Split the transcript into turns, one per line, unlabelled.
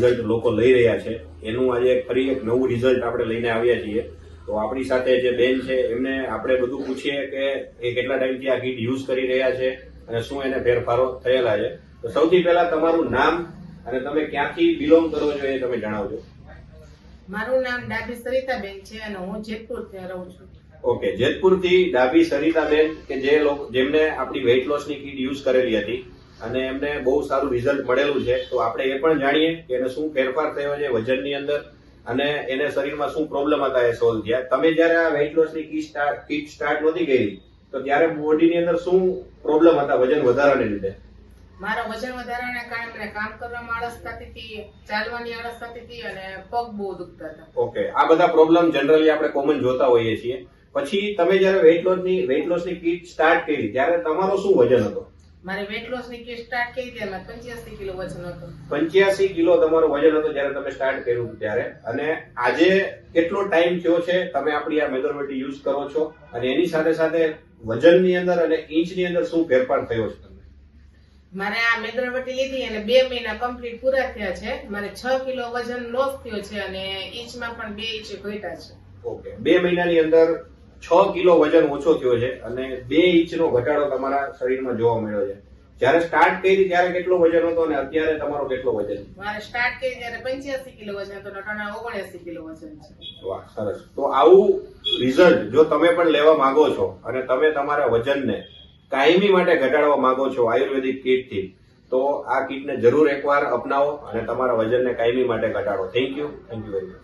Result લોકો લઈ રહ્યા છે એનું આજે ફરી એક નવું રિઝલ્ટ આપણે લઈને આવ્યા છીએ. તો આપણી સાથે જે બેન છે એમને આપણે બધું પૂછીએ કે એ કેટલા ટાઈમથી આ કીટ યુઝ કરી રહ્યા છે અને શું એને ફેરફારો થયેલા છે. તો સૌથી પહેલા તમારું નામ અને તમે ક્યાંથી બિલોંગ કરો છો એ તમે જણાવજો.
મારું નામ ડાભી સરિતાબેન છે અને હું જેતપુર રહું છું.
ઓકે, જેતપુરથી ડાભી સરિતાબેન કે જેમને આપણી વેઇટ લોસની કીટ યુઝ કરેલી હતી અને એમને બહુ સારું રિઝલ્ટ મળેલું છે. તો આપણે એ પણ જાણીએ કે એને શું ફેરફાર થયો છે વજનની અંદર અને એને શરીરમાં શું પ્રોબ્લેમ હતા એ સોલ્વ થયા. તમે જયારે આ વેઇટ લોસની કીટ સ્ટાર્ટ નહોતી કરી તો ત્યારે બોડીની અંદર શું પ્રોબ્લેમ હતા વજન વધારાને લીધે?
મારા વજન વધારાના કારણે મને કામ કરવામાં આળસ થતી હતી, ચાલવાની આળસ થતી હતી અને પગ બહુ દુખતા હતા.
ઓકે, આ બધા પ્રોબ્લેમ જનરલી આપણે કોમન જોતા હોઈએ છીએ. પછી તમે જયારે વેઇટ લોસની કીટ સ્ટાર્ટ કરી ત્યારે તમારો શું વજન હતો?
મારે વેઇટ લોસ ની કીટ સ્ટાર્ટ કરી ત્યારે 85 કિલો વજન હતું.
85 કિલો તમારો વજન હતું જયારે તમે સ્ટાર્ટ કર્યું ત્યારે. અને આજે કેટલો ટાઈમ થયો છે તમે આપણી આ મેથોડોલોજી યુઝ કરો છો અને એની સાથે સાથે વજનની અંદર અને ઇંચની અંદર શું ફેરફાર થયો છે?
મારે આ મેથોડોલોજી લીધી અને 2 મહિના કમ્પ્લીટ પૂરા થયા છે. મારે 6 કિલો વજન લોસ થયો છે અને ઇંચમાં પણ 2 ઇંચ ઘટ્યા છે.
ઓકે, 2 મહિનાની અંદર 6 કિલો વજન ઓછો થયો છે અને 2 ઇંચનો ઘટાડો તમારા શરીરમાં જોવા મળ્યો છે. જયારે સ્ટાર્ટ કરી ત્યારે કેટલો વજન હતો અને અત્યારે તમારો કેટલો વજન?
મારે સ્ટાર્ટ કરી ત્યારે 85 કિલો વજન હતો, અટાણે 79 કિલો વજન છે.
વાહ, સરસ. તો આવું રિઝલ્ટ જો તમે પણ લેવા માંગો છો અને તમે તમારા વજનને કાયમી માટે ઘટાડવા માંગો છો આયુર્વેદિક કીટથી, તો આ કીટને જરૂર એકવાર અપનાવો અને તમારા વજનને કાયમી માટે ઘટાડો. Thank you very much.